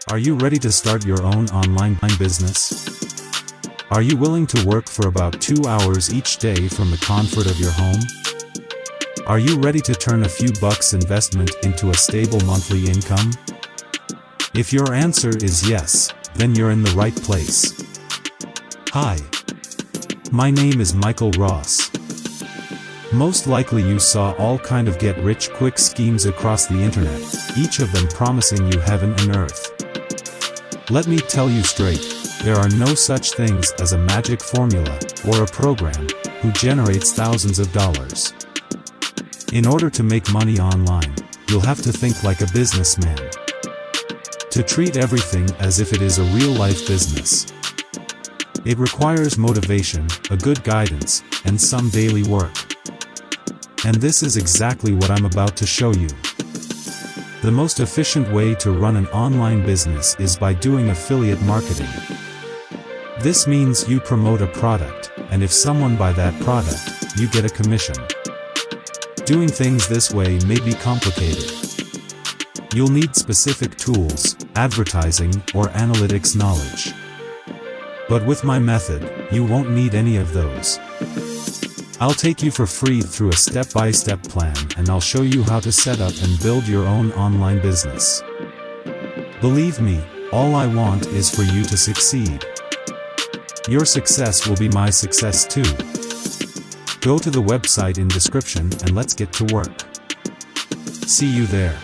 Are you ready to start your own online business? Are you willing to work for about 2 hours each day from the comfort of your home? Are you ready to turn a few bucks investment into a stable monthly income? If your answer is yes, then you're in the right place. Hi. My name is Michael Ross. Most likely you saw all kind of get-rich-quick schemes across the internet, each of them promising you heaven and earth. Let me tell you straight, there are no such things as a magic formula, or a program, who generates thousands of dollars. In order to make money online, you'll have to think like a businessman. To treat everything as if it is a real-life business. It requires motivation, a good guidance, and some daily work. And this is exactly what I'm about to show you. The most efficient way to run an online business is by doing affiliate marketing. This means you promote a product, and if someone buys that product, you get a commission. Doing things this way may be complicated. You'll need specific tools, advertising, or analytics knowledge. But with my method, you won't need any of those. I'll take you for free through a step-by-step plan, and I'll show you how to set up and build your own online business. Believe me, all I want is for you to succeed. Your success will be my success too. Go to the website in description and let's get to work. See you there.